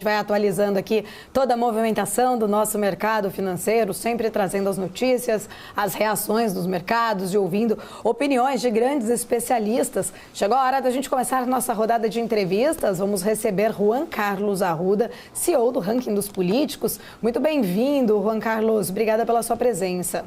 Vai atualizando aqui toda a movimentação do nosso mercado financeiro, sempre trazendo as notícias, as reações dos mercados e ouvindo opiniões de grandes especialistas. Chegou a hora da gente começar a nossa rodada de entrevistas. Vamos receber Juan Carlos Arruda, CEO do Ranking dos Políticos. Muito bem-vindo, Juan Carlos. Obrigada pela sua presença.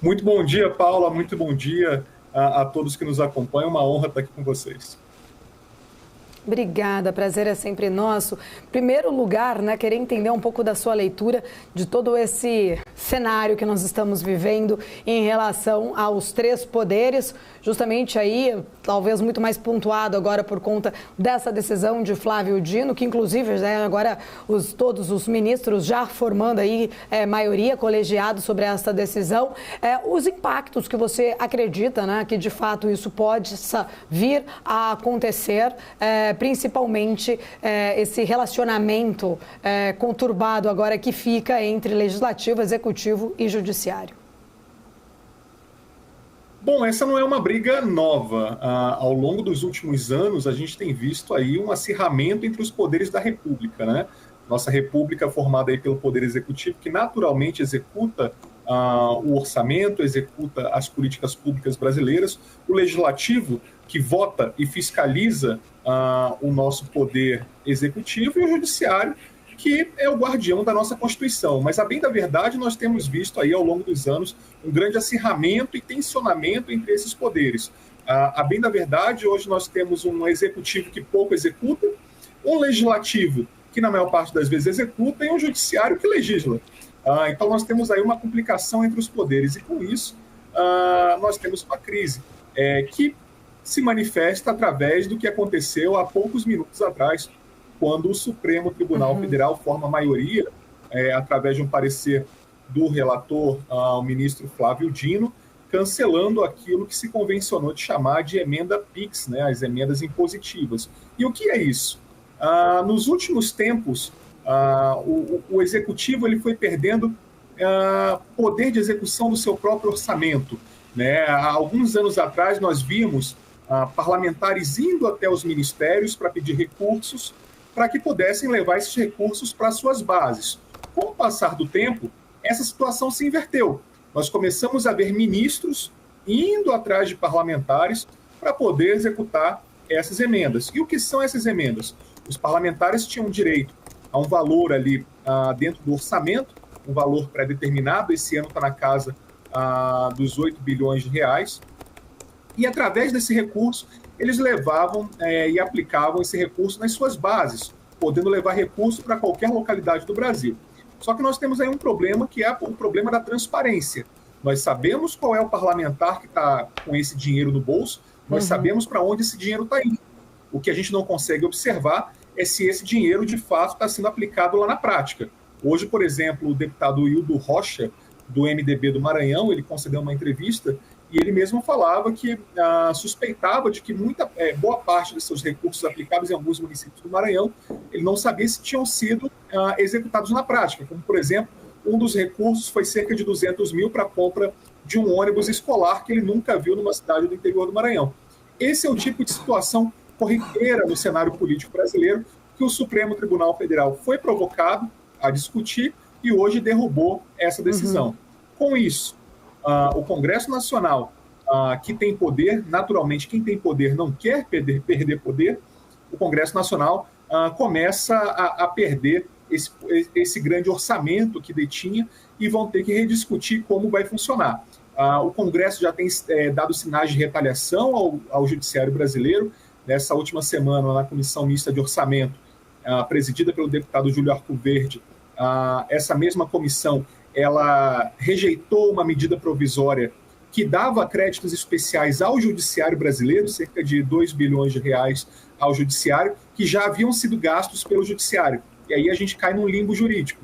Muito bom dia, Paula. Muito bom dia a todos que nos acompanham. Uma honra estar aqui com vocês. Obrigada, prazer é sempre nosso. Primeiro lugar, querer entender um pouco da sua leitura de todo esse cenário que nós estamos vivendo em relação aos três poderes, justamente aí, talvez muito mais pontuado agora por conta dessa decisão de Flávio Dino, que inclusive agora todos os ministros já formando aí maioria colegiado sobre essa decisão, os impactos que você acredita, que de fato isso pode vir a acontecer, principalmente esse relacionamento conturbado agora que fica entre legislativo, executivo e judiciário. Bom, essa não é uma briga nova. Ao longo dos últimos anos, a gente tem visto aí um acirramento entre os poderes da República, né? Nossa República formada aí pelo Poder Executivo, que naturalmente executa o orçamento, executa as políticas públicas brasileiras, o Legislativo, que vota e fiscaliza o nosso Poder Executivo, e o Judiciário, que é o guardião da nossa Constituição. Mas, a bem da verdade, nós temos visto aí ao longo dos anos um grande acirramento e tensionamento entre esses poderes. A bem da verdade, hoje nós temos um Executivo que pouco executa, um Legislativo que na maior parte das vezes executa, e um Judiciário que legisla. Então nós temos aí uma complicação entre os poderes, e com isso nós temos uma crise que se manifesta através do que aconteceu há poucos minutos atrás, quando o Supremo Tribunal Federal forma maioria, através de um parecer do relator, o ministro Flávio Dino, cancelando aquilo que se convencionou de chamar de emenda PIX, as emendas impositivas. E o que é isso? Nos últimos tempos, o Executivo ele foi perdendo poder de execução do seu próprio orçamento. Há alguns anos atrás, nós vimos parlamentares indo até os ministérios para pedir recursos, para que pudessem levar esses recursos para suas bases. Com o passar do tempo, essa situação se inverteu. Nós começamos a ver ministros indo atrás de parlamentares para poder executar essas emendas. E o que são essas emendas? Os parlamentares tinham direito a um valor ali dentro do orçamento, um valor pré-determinado, esse ano está na casa dos 8 bilhões de reais, e através desse recurso, eles levavam e aplicavam esse recurso nas suas bases, podendo levar recurso para qualquer localidade do Brasil. Só que nós temos aí um problema, que é o problema da transparência. Nós sabemos qual é o parlamentar que está com esse dinheiro no bolso, nós sabemos para onde esse dinheiro está indo. O que a gente não consegue observar é se esse dinheiro, de fato, está sendo aplicado lá na prática. Hoje, por exemplo, o deputado Hildo Rocha, do MDB do Maranhão, ele concedeu uma entrevista e ele mesmo falava que suspeitava de que boa parte dos seus recursos aplicados em alguns municípios do Maranhão, ele não sabia se tinham sido executados na prática. Como, por exemplo, um dos recursos foi cerca de 200 mil para a compra de um ônibus escolar que ele nunca viu numa cidade do interior do Maranhão. Esse é o tipo de situação corriqueira no cenário político brasileiro que o Supremo Tribunal Federal foi provocado a discutir e hoje derrubou essa decisão. Com isso, o Congresso Nacional, que tem poder, naturalmente quem tem poder não quer perder poder, o Congresso Nacional começa a perder esse grande orçamento que detinha e vão ter que rediscutir como vai funcionar. O Congresso já tem dado sinais de retaliação ao Judiciário brasileiro. Nessa última semana, na Comissão Mista de Orçamento, presidida pelo deputado Júlio Arcoverde, essa mesma comissão ela rejeitou uma medida provisória que dava créditos especiais ao Judiciário brasileiro, cerca de 2 bilhões de reais ao Judiciário, que já haviam sido gastos pelo Judiciário. E aí a gente cai num limbo jurídico.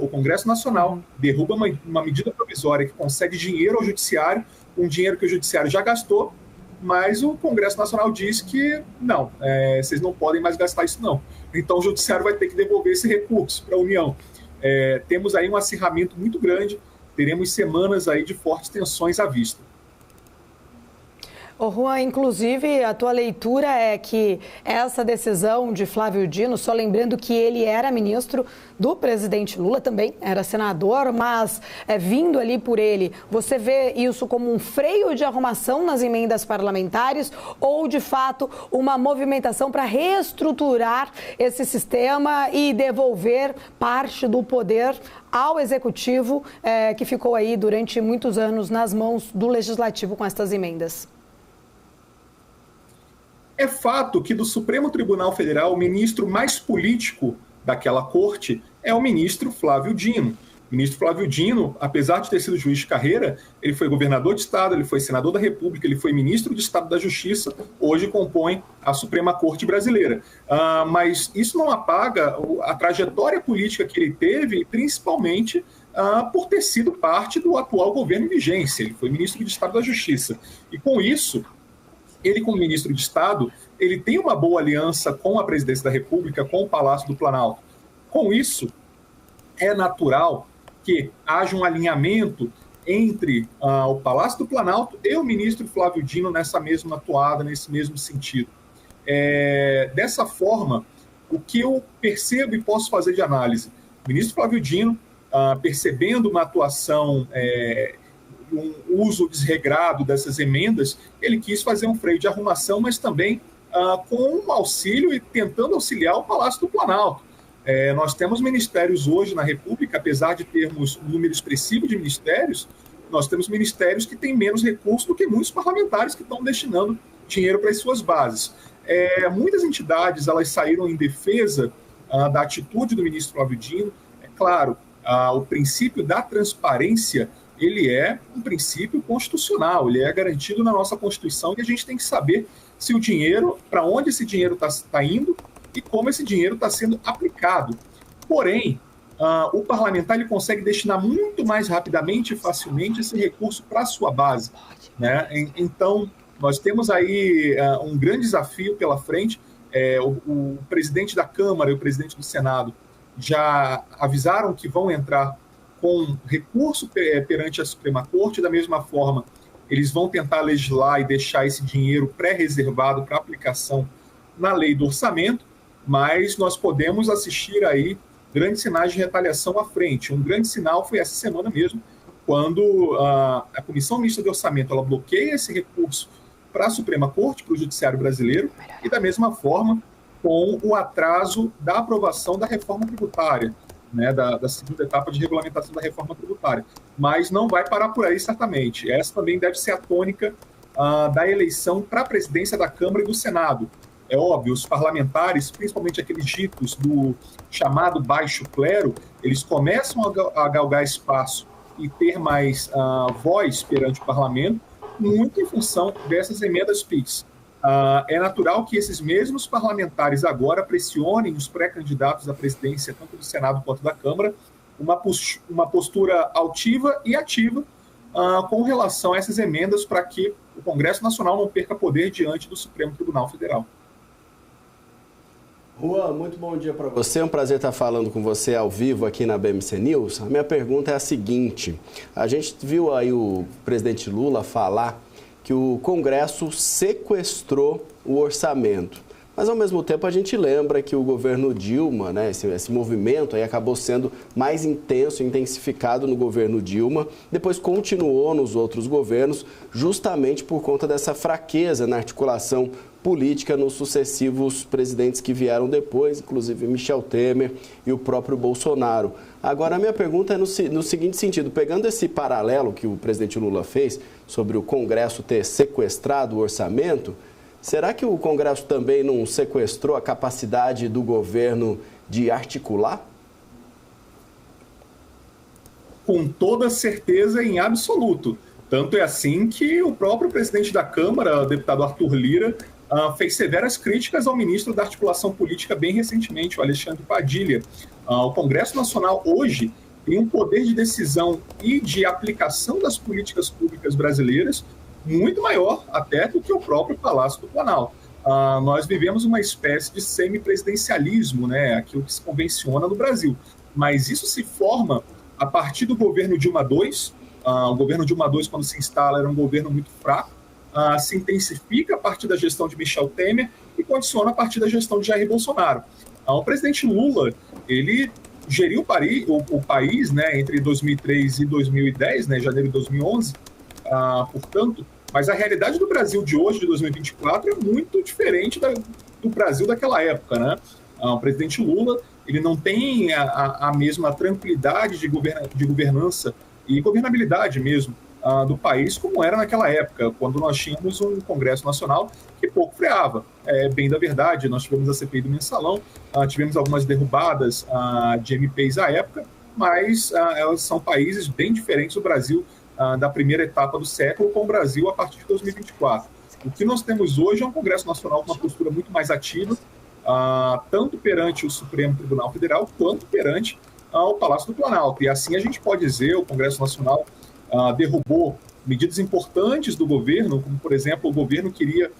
O Congresso Nacional derruba uma medida provisória que concede dinheiro ao Judiciário, um dinheiro que o Judiciário já gastou, mas o Congresso Nacional diz que não, vocês não podem mais gastar isso não. Então o Judiciário vai ter que devolver esse recurso para a União. Temos aí um acirramento muito grande, teremos semanas aí de fortes tensões à vista. Ô Juan, inclusive, a tua leitura é que essa decisão de Flávio Dino, só lembrando que ele era ministro do presidente Lula, também era senador, mas vindo ali por ele, você vê isso como um freio de arrumação nas emendas parlamentares ou, de fato, uma movimentação para reestruturar esse sistema e devolver parte do poder ao Executivo, que ficou aí durante muitos anos nas mãos do Legislativo com estas emendas? É fato que do Supremo Tribunal Federal, o ministro mais político daquela corte é o ministro Flávio Dino. O ministro Flávio Dino, apesar de ter sido juiz de carreira, ele foi governador de Estado, ele foi senador da República, ele foi ministro de Estado da Justiça, hoje compõe a Suprema Corte Brasileira. Mas isso não apaga a trajetória política que ele teve, principalmente por ter sido parte do atual governo em vigência. Ele foi ministro de Estado da Justiça. E com isso, ele, como ministro de Estado, ele tem uma boa aliança com a presidência da República, com o Palácio do Planalto. Com isso, é natural que haja um alinhamento entre o Palácio do Planalto e o ministro Flávio Dino nessa mesma toada, nesse mesmo sentido. Dessa forma, o que eu percebo e posso fazer de análise? O ministro Flávio Dino, percebendo uma atuação, um uso desregrado dessas emendas, ele quis fazer um freio de arrumação, mas também com um auxílio e tentando auxiliar o Palácio do Planalto. Nós temos ministérios hoje na República, apesar de termos um número expressivo de ministérios, nós temos ministérios que têm menos recursos do que muitos parlamentares que estão destinando dinheiro para as suas bases. Muitas entidades elas saíram em defesa da atitude do ministro Flávio Dino. É claro, o princípio da transparência ele é um princípio constitucional, ele é garantido na nossa Constituição e a gente tem que saber se o dinheiro, para onde esse dinheiro está indo e como esse dinheiro está sendo aplicado. Porém, o parlamentar ele consegue destinar muito mais rapidamente e facilmente esse recurso para a sua base, né? Então, nós temos aí um grande desafio pela frente. O presidente da Câmara e o presidente do Senado já avisaram que vão entrar com recurso perante a Suprema Corte. Da mesma forma, eles vão tentar legislar e deixar esse dinheiro pré-reservado para aplicação na lei do orçamento, mas nós podemos assistir aí grandes sinais de retaliação à frente. Um grande sinal foi essa semana mesmo, quando a Comissão Mista de Orçamento ela bloqueia esse recurso para a Suprema Corte, para o Judiciário Brasileiro, e da mesma forma com o atraso da aprovação da reforma tributária, né, da segunda etapa de regulamentação da reforma tributária. Mas não vai parar por aí, certamente. Essa também deve ser a tônica da eleição para a presidência da Câmara e do Senado. É óbvio, os parlamentares, principalmente aqueles ditos do chamado baixo clero, eles começam a galgar espaço e ter mais voz perante o parlamento, muito em função dessas emendas PIX. É natural que esses mesmos parlamentares agora pressionem os pré-candidatos à presidência, tanto do Senado quanto da Câmara, uma postura altiva e ativa com relação a essas emendas para que o Congresso Nacional não perca poder diante do Supremo Tribunal Federal. Juan, muito bom dia para você. É um prazer estar falando com você ao vivo aqui na BMC News. A minha pergunta é a seguinte: a gente viu aí o presidente Lula falar que o Congresso sequestrou o orçamento. Mas, ao mesmo tempo, a gente lembra que o governo Dilma, né, esse movimento aí acabou sendo mais intenso, intensificado no governo Dilma, depois continuou nos outros governos, justamente por conta dessa fraqueza na articulação política nos sucessivos presidentes que vieram depois, inclusive Michel Temer e o próprio Bolsonaro. Agora, a minha pergunta é no seguinte sentido: pegando esse paralelo que o presidente Lula fez sobre o Congresso ter sequestrado o orçamento, será que o Congresso também não sequestrou a capacidade do governo de articular? Com toda certeza, em absoluto. Tanto é assim que o próprio presidente da Câmara, o deputado Arthur Lira, fez severas críticas ao ministro da Articulação Política bem recentemente, o Alexandre Padilha. O Congresso Nacional hoje tem um poder de decisão e de aplicação das políticas públicas brasileiras muito maior até do que o próprio Palácio do Planalto. Nós vivemos uma espécie de semipresidencialismo, né, aquilo que se convenciona no Brasil. Mas isso se forma a partir do governo Dilma II. O governo Dilma II, quando se instala, era um governo muito fraco, se intensifica a partir da gestão de Michel Temer e condiciona a partir da gestão de Jair Bolsonaro. O presidente Lula, ele geriu o país, né, entre 2003 e 2010, né, janeiro de 2011, portanto, mas a realidade do Brasil de hoje, de 2024, é muito diferente do Brasil daquela época, né? O presidente Lula, ele não tem a mesma tranquilidade de governança e governabilidade mesmo do país como era naquela época, quando nós tínhamos um Congresso Nacional que pouco freava. Bem da verdade, nós tivemos a CPI do Mensalão, tivemos algumas derrubadas de MPs à época, mas são países bem diferentes do Brasil da primeira etapa do século com o Brasil a partir de 2024. O que nós temos hoje é um Congresso Nacional com uma postura muito mais ativa, tanto perante o Supremo Tribunal Federal quanto perante o Palácio do Planalto. E assim a gente pode dizer, o Congresso Nacional derrubou medidas importantes do governo, como, por exemplo, o governo queria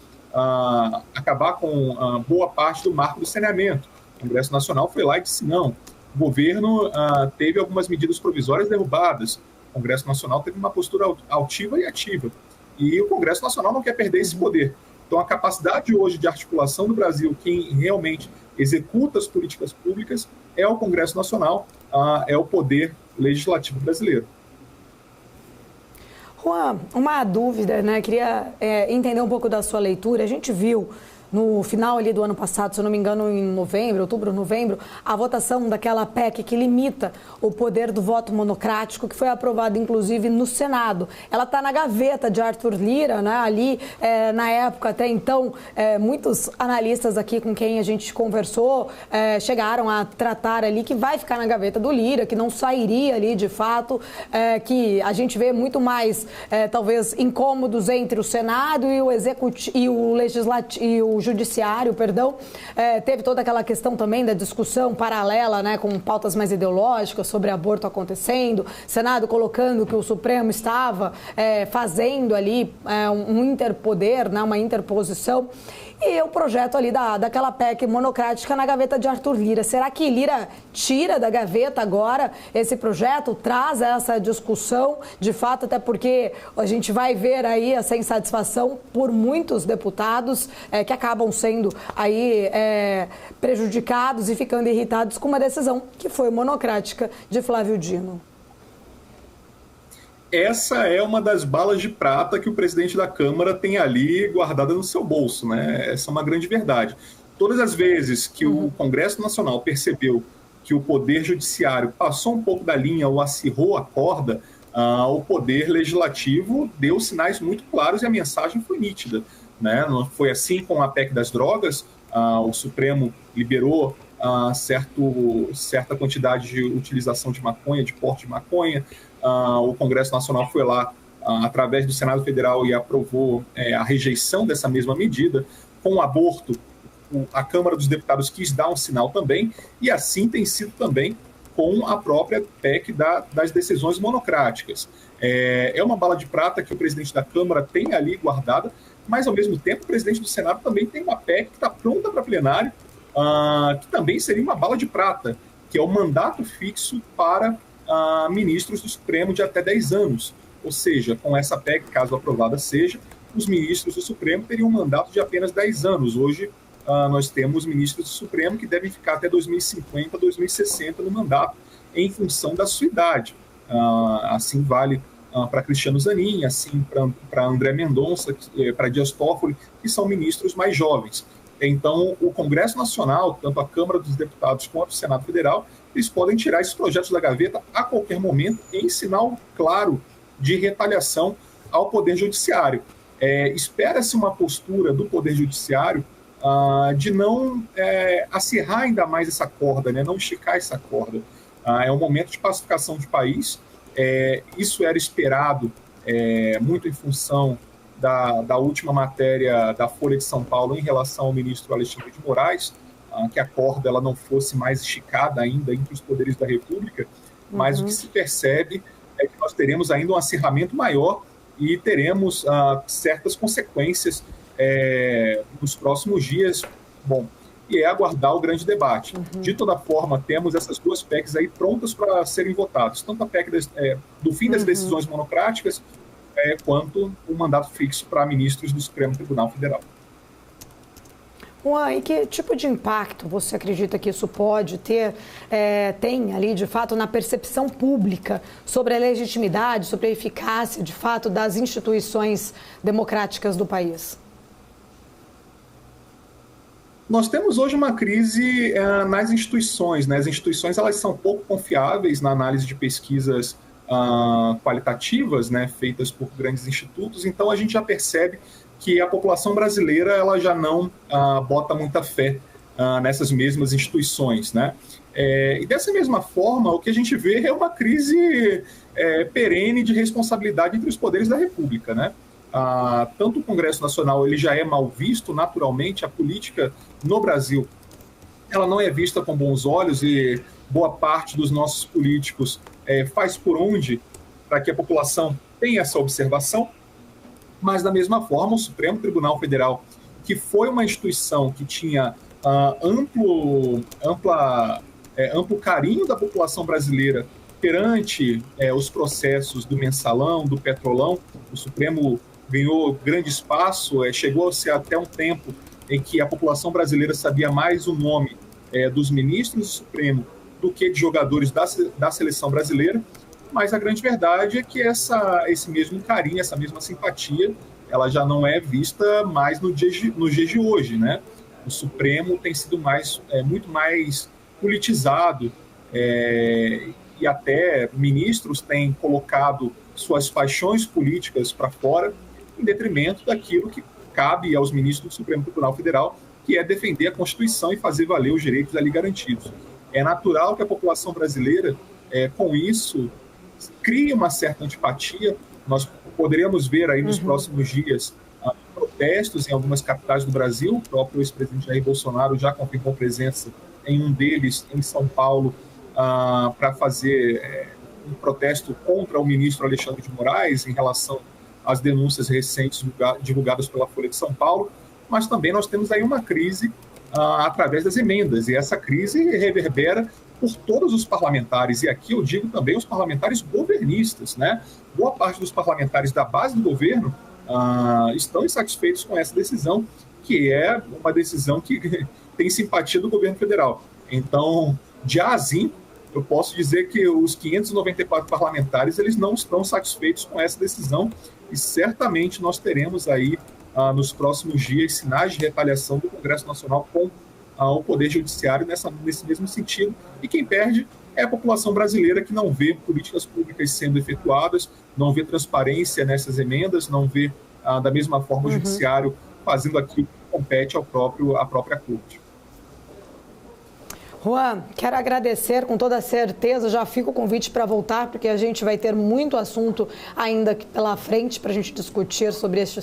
acabar com boa parte do marco do saneamento. O Congresso Nacional foi lá e disse não. O governo teve algumas medidas provisórias derrubadas. O Congresso Nacional teve uma postura altiva e ativa. E o Congresso Nacional não quer perder esse poder. Então, a capacidade hoje de articulação do Brasil, quem realmente executa as políticas públicas, é o Congresso Nacional, é o poder legislativo brasileiro. Juan, uma dúvida, né? Queria entender um pouco da sua leitura. A gente viu no final ali do ano passado, se eu não me engano, em novembro, outubro, novembro, a votação daquela PEC que limita o poder do voto monocrático, que foi aprovada, inclusive, no Senado. Ela está na gaveta de Arthur Lira, né? Ali, na época, até então, muitos analistas aqui com quem a gente conversou chegaram a tratar ali que vai ficar na gaveta do Lira, que não sairia ali, de fato, que a gente vê muito mais, talvez, incômodos entre o Senado e o Executivo e o Legislativo e o Judiciário, perdão. Teve toda aquela questão também da discussão paralela, né, com pautas mais ideológicas sobre aborto acontecendo, Senado colocando que o Supremo estava fazendo ali um interpoder, né, uma interposição, e o projeto ali daquela PEC monocrática na gaveta de Arthur Lira. Será que Lira tira da gaveta agora esse projeto, traz essa discussão, de fato, até porque a gente vai ver aí essa insatisfação por muitos deputados que acabam sendo aí prejudicados e ficando irritados com uma decisão que foi monocrática de Flávio Dino? Essa é uma das balas de prata que o presidente da Câmara tem ali guardada no seu bolso, né? Essa é uma grande verdade. Todas as vezes que o Congresso Nacional percebeu que o Poder Judiciário passou um pouco da linha ou acirrou a corda, o Poder Legislativo deu sinais muito claros e a mensagem foi nítida, né? Não foi assim com a PEC das drogas, o Supremo liberou certa quantidade de utilização de maconha, de porte de maconha. O Congresso Nacional foi lá, através do Senado Federal, e aprovou a rejeição dessa mesma medida. Com o aborto, a Câmara dos Deputados quis dar um sinal também, e assim tem sido também com a própria PEC das decisões monocráticas. É uma bala de prata que o presidente da Câmara tem ali guardada, mas, ao mesmo tempo, o presidente do Senado também tem uma PEC que está pronta para plenário, que também seria uma bala de prata, que é o mandato fixo para ministros do Supremo de até 10 anos. Ou seja, com essa PEC, caso aprovada seja, os ministros do Supremo teriam um mandato de apenas 10 anos. Hoje, nós temos ministros do Supremo que devem ficar até 2050, 2060 no mandato, em função da sua idade. Assim vale para Cristiano Zanin, assim para André Mendonça, para Dias Toffoli, que são ministros mais jovens. Então, o Congresso Nacional, tanto a Câmara dos Deputados quanto o Senado Federal, eles podem tirar esses projetos da gaveta a qualquer momento, em sinal claro de retaliação ao Poder Judiciário. Espera-se uma postura do Poder Judiciário de não acirrar ainda mais essa corda, né? Não esticar essa corda. É um momento de pacificação de país. Isso era esperado muito em função da última matéria da Folha de São Paulo em relação ao ministro Alexandre de Moraes, que a corda ela não fosse mais esticada ainda entre os poderes da República, mas o que se percebe é que nós teremos ainda um acirramento maior e teremos certas consequências nos próximos dias. Bom, e aguardar o grande debate. De toda forma, temos essas duas PECs aí prontas para serem votadas, tanto a PEC do fim das decisões monocráticas, quanto o mandato fixo para ministros do Supremo Tribunal Federal. Juan, e que tipo de impacto você acredita que isso pode ter, tem ali, de fato, na percepção pública sobre a legitimidade, sobre a eficácia, de fato, das instituições democráticas do país? Nós temos hoje uma crise nas instituições, né? As instituições elas são pouco confiáveis na análise de pesquisas qualitativas, né, feitas por grandes institutos, então a gente já percebe que a população brasileira ela já não bota muita fé nessas mesmas instituições, né? E dessa mesma forma, o que a gente vê é uma crise perene de responsabilidade entre os poderes da República, né? Tanto o Congresso Nacional ele já é mal visto, naturalmente, a política no Brasil ela não é vista com bons olhos e boa parte dos nossos políticos faz por onde para que a população tenha essa observação. Mas, da mesma forma, o Supremo Tribunal Federal, que foi uma instituição que tinha amplo carinho da população brasileira perante os processos do Mensalão, do Petrolão, o Supremo ganhou grande espaço, chegou-se até um tempo em que a população brasileira sabia mais o nome dos ministros do Supremo do que de jogadores da seleção brasileira. Mas a grande verdade é que esse mesmo carinho, essa mesma simpatia, ela já não é vista mais nos dias de hoje, né? O Supremo tem sido muito mais politizado e até ministros têm colocado suas paixões políticas para fora em detrimento daquilo que cabe aos ministros do Supremo Tribunal Federal, que é defender a Constituição e fazer valer os direitos ali garantidos. É natural que a população brasileira, com isso, cria uma certa antipatia. Nós poderemos ver aí nos próximos dias protestos em algumas capitais do Brasil. O próprio ex-presidente Jair Bolsonaro já confirmou presença em um deles, em São Paulo, para fazer um protesto contra o ministro Alexandre de Moraes em relação às denúncias recentes divulgadas pela Folha de São Paulo. Mas também nós temos aí uma crise através das emendas, e essa crise reverbera por todos os parlamentares, e aqui eu digo também os parlamentares governistas, né? Boa parte dos parlamentares da base do governo estão insatisfeitos com essa decisão, que é uma decisão que tem simpatia do governo federal. Então, de A a Z, eu posso dizer que os 594 parlamentares eles não estão satisfeitos com essa decisão, e certamente nós teremos aí, nos próximos dias, sinais de retaliação do Congresso Nacional com o Poder Judiciário nesse mesmo sentido. E quem perde é a população brasileira, que não vê políticas públicas sendo efetuadas, não vê transparência nessas emendas, não vê, da mesma forma, o Judiciário fazendo aquilo que compete à própria Corte. Juan, quero agradecer com toda certeza, já fica o convite para voltar, porque a gente vai ter muito assunto ainda pela frente para a gente discutir sobre este